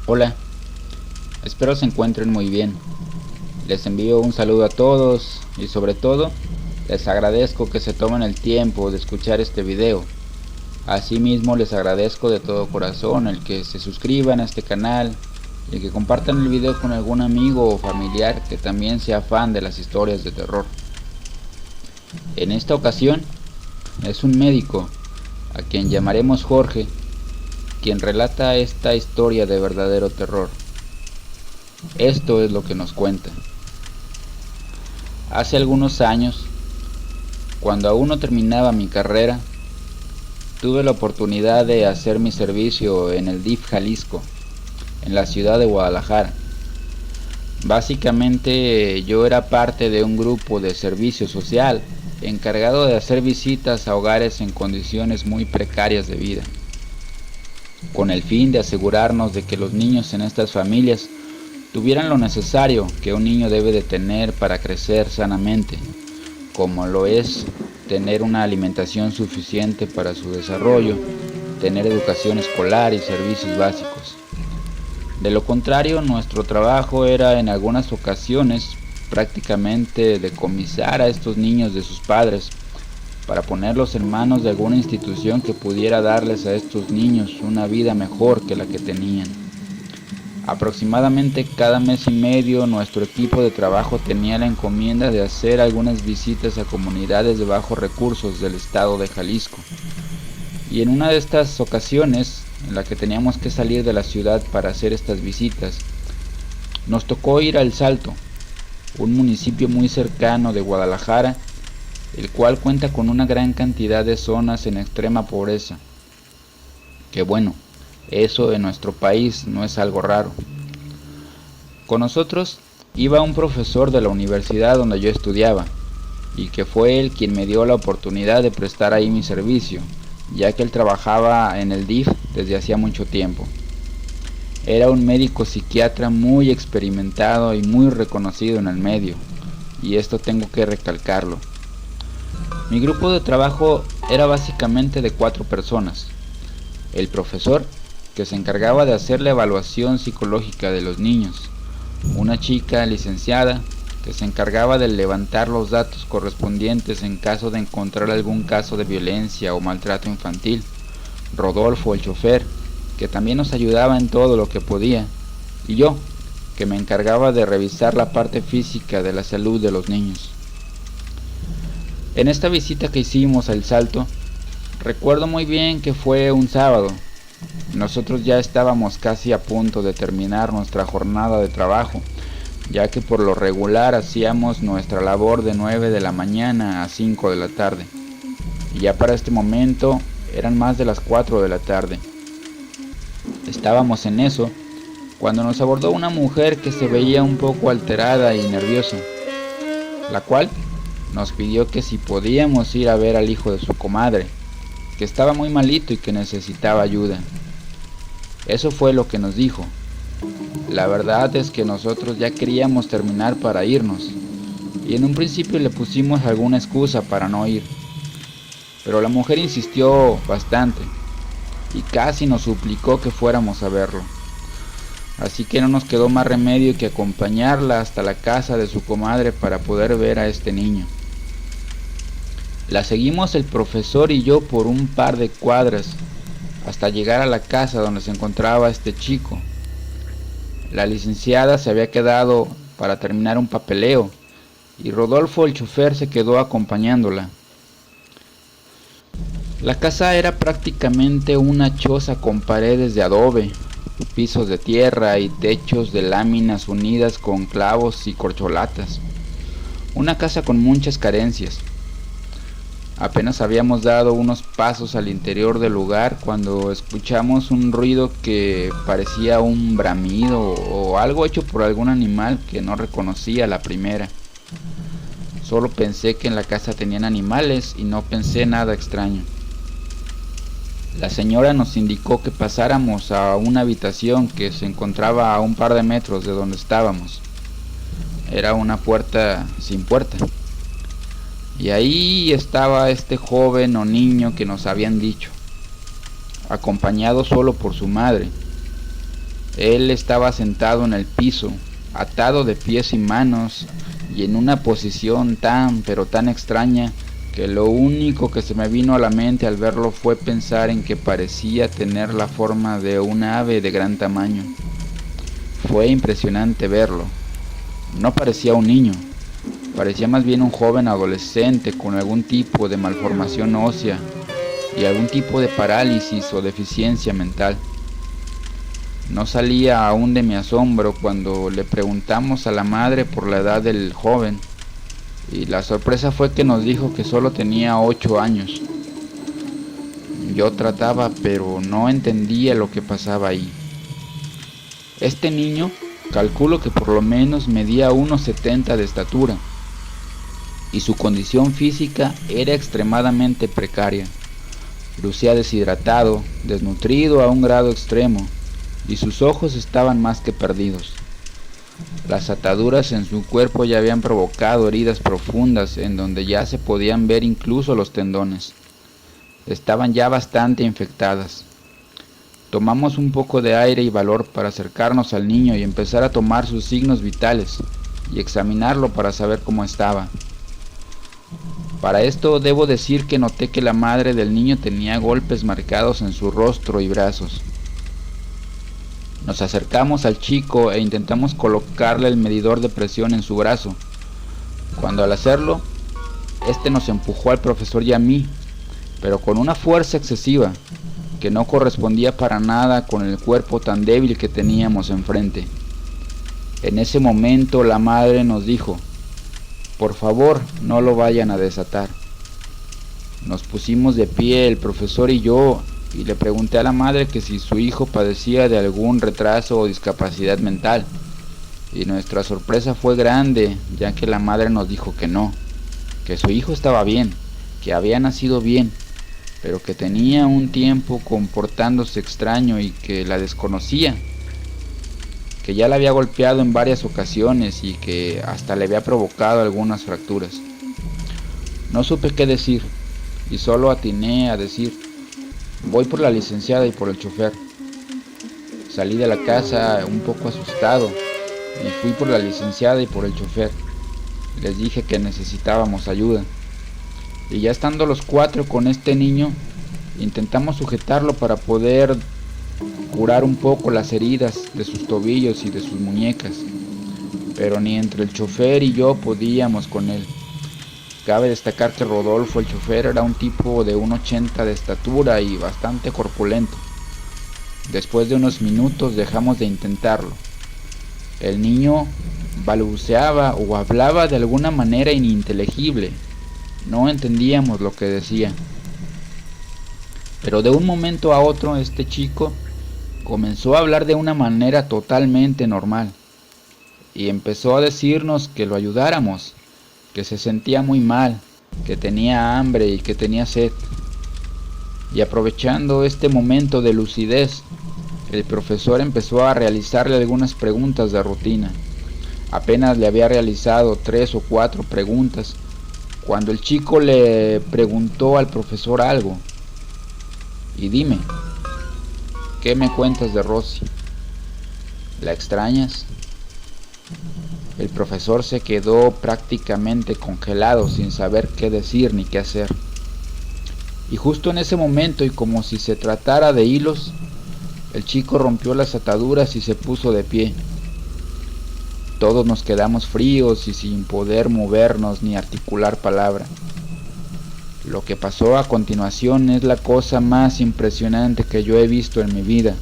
Hola, espero se encuentren muy bien. Les envío un saludo a todos y sobre todo les agradezco que se tomen el tiempo de escuchar este video. Asimismo les agradezco de todo corazón el que se suscriban a este canal y que compartan el video con algún amigo o familiar que también sea fan de las historias de terror. En esta ocasión es un médico, a quien llamaremos Jorge, quien relata esta historia de verdadero terror. Esto es lo que nos cuenta. Hace algunos años, cuando aún no terminaba mi carrera, tuve la oportunidad de hacer mi servicio en el DIF Jalisco, en la ciudad de Guadalajara. Básicamente yo era parte de un grupo de servicio social encargado de hacer visitas a hogares en condiciones muy precarias de vida, con el fin de asegurarnos de que los niños en estas familias tuvieran lo necesario que un niño debe de tener para crecer sanamente, como lo es tener una alimentación suficiente para su desarrollo, tener educación escolar y servicios básicos. De lo contrario, nuestro trabajo era en algunas ocasiones prácticamente decomisar a estos niños de sus padres para ponerlos en manos de alguna institución que pudiera darles a estos niños una vida mejor que la que tenían. Aproximadamente cada mes y medio nuestro equipo de trabajo tenía la encomienda de hacer algunas visitas a comunidades de bajos recursos del estado de Jalisco. Y en una de estas ocasiones, en la que teníamos que salir de la ciudad para hacer estas visitas, nos tocó ir a El Salto, un municipio muy cercano de Guadalajara, el cual cuenta con una gran cantidad de zonas en extrema pobreza. Que bueno, eso en nuestro país no es algo raro. Con nosotros iba un profesor de la universidad donde yo estudiaba, y que fue él quien me dio la oportunidad de prestar ahí mi servicio, ya que él trabajaba en el DIF desde hacía mucho tiempo. Era un médico psiquiatra muy experimentado y muy reconocido en el medio, y esto tengo que recalcarlo. Mi grupo de trabajo era básicamente de 4 personas. El profesor, que se encargaba de hacer la evaluación psicológica de los niños. Una chica licenciada, que se encargaba de levantar los datos correspondientes en caso de encontrar algún caso de violencia o maltrato infantil. Rodolfo, el chofer, que también nos ayudaba en todo lo que podía. Y yo, que me encargaba de revisar la parte física de la salud de los niños. En esta visita que hicimos a El Salto, recuerdo muy bien que fue un sábado. Nosotros ya estábamos casi a punto de terminar nuestra jornada de trabajo, ya que por lo regular hacíamos nuestra labor de 9 de la mañana a 5 de la tarde. Y ya para este momento eran más de las 4 de la tarde. Estábamos en eso cuando nos abordó una mujer que se veía un poco alterada y nerviosa, la cual nos pidió que si podíamos ir a ver al hijo de su comadre, que estaba muy malito y que necesitaba ayuda. Eso fue lo que nos dijo. La verdad es que nosotros ya queríamos terminar para irnos, y en un principio le pusimos alguna excusa para no ir, pero la mujer insistió bastante y casi nos suplicó que fuéramos a verlo. Así que no nos quedó más remedio que acompañarla hasta la casa de su comadre para poder ver a este niño. La seguimos el profesor y yo por un par de cuadras hasta llegar a la casa donde se encontraba este chico. La licenciada se había quedado para terminar un papeleo y Rodolfo, el chofer, se quedó acompañándola. La casa era prácticamente una choza con paredes de adobe, pisos de tierra y techos de láminas unidas con clavos y corcholatas. Una casa con muchas carencias. Apenas habíamos dado unos pasos al interior del lugar cuando escuchamos un ruido que parecía un bramido o algo hecho por algún animal que no reconocía a la primera. Solo pensé que en la casa tenían animales y no pensé nada extraño. La señora nos indicó que pasáramos a una habitación que se encontraba a un par de metros de donde estábamos. Era una puerta sin puerta. Y ahí estaba este joven o niño que nos habían dicho, acompañado solo por su madre. Él estaba sentado en el piso, atado de pies y manos, y en una posición tan, pero tan extraña, que lo único que se me vino a la mente al verlo fue pensar en que parecía tener la forma de un ave de gran tamaño. Fue impresionante verlo. No parecía un niño, parecía más bien un joven adolescente con algún tipo de malformación ósea y algún tipo de parálisis o deficiencia mental. No salía aún de mi asombro cuando le preguntamos a la madre por la edad del joven, y la sorpresa fue que nos dijo que solo tenía 8 años. Yo trataba, pero no entendía lo que pasaba ahí. Este niño, calculo que por lo menos medía 1,70 de estatura, y su condición física era extremadamente precaria. Lucía deshidratado, desnutrido a un grado extremo, y sus ojos estaban más que perdidos. Las ataduras en su cuerpo ya habían provocado heridas profundas en donde ya se podían ver incluso los tendones. Estaban ya bastante infectadas. Tomamos un poco de aire y valor para acercarnos al niño y empezar a tomar sus signos vitales y examinarlo para saber cómo estaba. Para esto debo decir que noté que la madre del niño tenía golpes marcados en su rostro y brazos. Nos acercamos al chico e intentamos colocarle el medidor de presión en su brazo, cuando al hacerlo, este nos empujó al profesor y a mí, pero con una fuerza excesiva, que no correspondía para nada con el cuerpo tan débil que teníamos enfrente. En ese momento la madre nos dijo, por favor, no lo vayan a desatar. Nos pusimos de pie el profesor y yo, y le pregunté a la madre que si su hijo padecía de algún retraso o discapacidad mental, y nuestra sorpresa fue grande, ya que la madre nos dijo que no, que su hijo estaba bien, que había nacido bien, pero que tenía un tiempo comportándose extraño y que la desconocía, que ya la había golpeado en varias ocasiones y que hasta le había provocado algunas fracturas. No supe qué decir, y solo atiné a decir, voy por la licenciada y por el chofer. Salí de la casa un poco asustado y fui por la licenciada y por el chofer. Les dije que necesitábamos ayuda. Y ya estando los 4 con este niño, intentamos sujetarlo para poder curar un poco las heridas de sus tobillos y de sus muñecas. Pero ni entre el chofer y yo podíamos con él. Cabe destacar que Rodolfo, el chofer, era un tipo de 1,80 de estatura y bastante corpulento. Después de unos minutos dejamos de intentarlo. El niño balbuceaba o hablaba de alguna manera ininteligible. No entendíamos lo que decía. Pero de un momento a otro este chico comenzó a hablar de una manera totalmente normal y empezó a decirnos que lo ayudáramos, que se sentía muy mal, que tenía hambre y que tenía sed. Y aprovechando este momento de lucidez, el profesor empezó a realizarle algunas preguntas de rutina. Apenas le había realizado 3 o 4 preguntas cuando el chico le preguntó al profesor algo. Y dime, ¿qué me cuentas de Rosy? ¿La extrañas? El profesor se quedó prácticamente congelado sin saber qué decir ni qué hacer. Y justo en ese momento, y como si se tratara de hilos, el chico rompió las ataduras y se puso de pie. Todos nos quedamos fríos y sin poder movernos ni articular palabra. Lo que pasó a continuación es la cosa más impresionante que yo he visto en mi vida.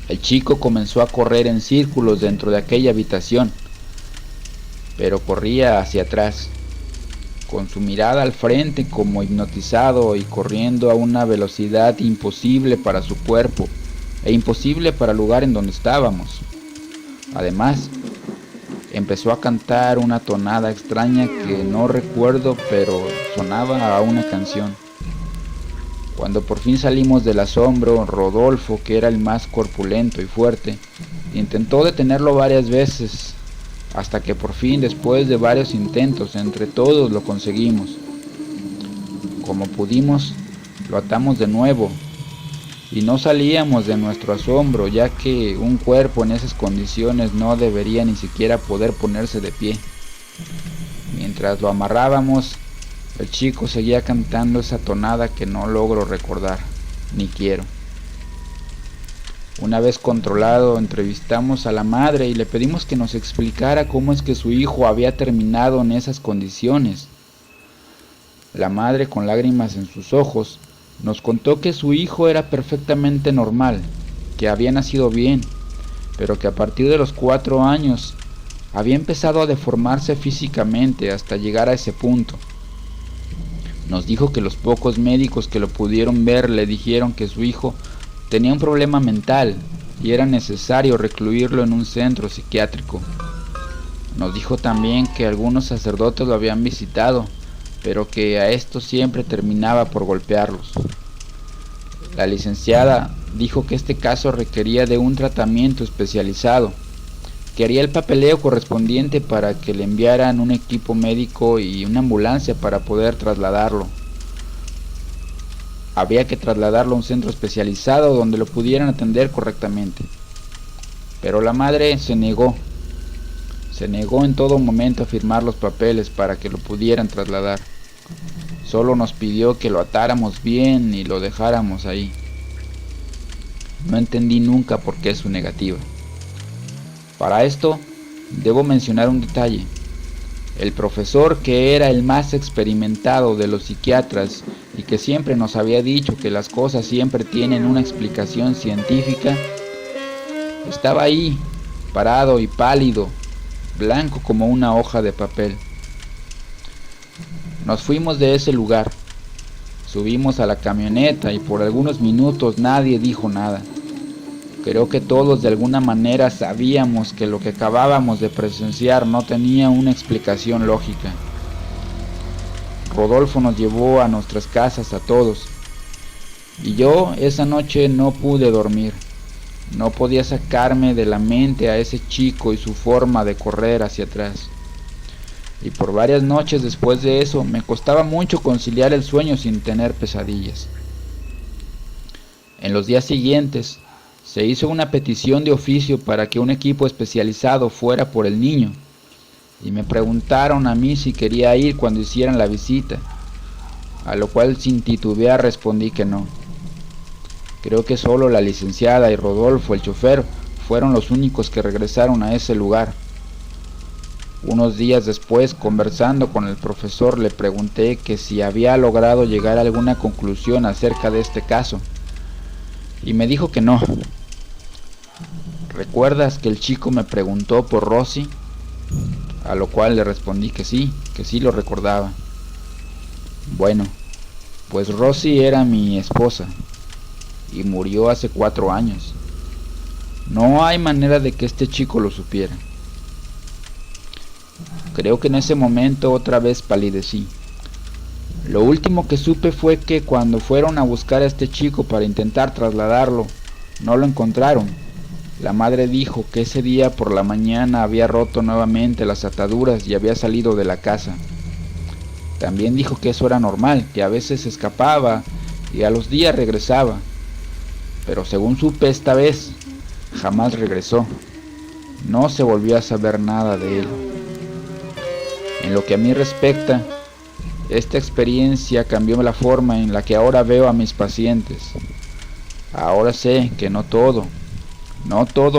El chico comenzó a correr en círculos dentro de aquella habitación, pero corría hacia atrás, con su mirada al frente como hipnotizado y corriendo a una velocidad imposible para su cuerpo e imposible para el lugar en donde estábamos. Además, empezó a cantar una tonada extraña que no recuerdo, pero sonaba a una canción. Cuando por fin salimos del asombro, Rodolfo, que era el más corpulento y fuerte, intentó detenerlo varias veces, hasta que por fin, después de varios intentos, entre todos lo conseguimos. Como pudimos, lo atamos de nuevo, y no salíamos de nuestro asombro, ya que un cuerpo en esas condiciones no debería ni siquiera poder ponerse de pie. Mientras lo amarrábamos, el chico seguía cantando esa tonada que no logro recordar, ni quiero. Una vez controlado, entrevistamos a la madre y le pedimos que nos explicara cómo es que su hijo había terminado en esas condiciones. La madre, con lágrimas en sus ojos, nos contó que su hijo era perfectamente normal, que había nacido bien, pero que a partir de los 4 años había empezado a deformarse físicamente hasta llegar a ese punto. Nos dijo que los pocos médicos que lo pudieron ver le dijeron que su hijo tenía un problema mental y era necesario recluirlo en un centro psiquiátrico. Nos dijo también que algunos sacerdotes lo habían visitado, pero que a estos siempre terminaba por golpearlos. La licenciada dijo que este caso requería de un tratamiento especializado, que haría el papeleo correspondiente para que le enviaran un equipo médico y una ambulancia para poder trasladarlo. Había que trasladarlo a un centro especializado donde lo pudieran atender correctamente. Pero la madre se negó en todo momento a firmar los papeles para que lo pudieran trasladar. Solo nos pidió que lo atáramos bien y lo dejáramos ahí. No entendí nunca por qué su negativa. Para esto, debo mencionar un detalle. El profesor, que era el más experimentado de los psiquiatras y que siempre nos había dicho que las cosas siempre tienen una explicación científica, estaba ahí, parado y pálido, blanco como una hoja de papel. Nos fuimos de ese lugar, subimos a la camioneta y por algunos minutos nadie dijo nada. Creo que todos de alguna manera sabíamos que lo que acabábamos de presenciar no tenía una explicación lógica. Rodolfo nos llevó a nuestras casas a todos, y yo esa noche no pude dormir. No podía sacarme de la mente a ese chico y su forma de correr hacia atrás. Y por varias noches después de eso me costaba mucho conciliar el sueño sin tener pesadillas. En los días siguientes se hizo una petición de oficio para que un equipo especializado fuera por el niño, y me preguntaron a mí si quería ir cuando hicieran la visita, a lo cual sin titubear respondí que no. Creo que solo la licenciada y Rodolfo, el chofer, fueron los únicos que regresaron a ese lugar. Unos días después, conversando con el profesor, le pregunté que si había logrado llegar a alguna conclusión acerca de este caso, y me dijo que no. ¿Recuerdas que el chico me preguntó por Rosy? A lo cual le respondí que sí lo recordaba. Bueno, pues Rosy era mi esposa y murió hace 4 años. No hay manera de que este chico lo supiera. Creo que en ese momento otra vez palidecí. Lo último que supe fue que cuando fueron a buscar a este chico para intentar trasladarlo, no lo encontraron. La madre dijo que ese día por la mañana había roto nuevamente las ataduras y había salido de la casa. También dijo que eso era normal, que a veces escapaba y a los días regresaba. Pero según supe esta vez, jamás regresó. No se volvió a saber nada de él. En lo que a mí respecta, esta experiencia cambió la forma en la que ahora veo a mis pacientes. Ahora sé que no todo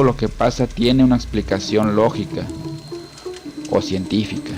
lo que pasa tiene una explicación lógica o científica.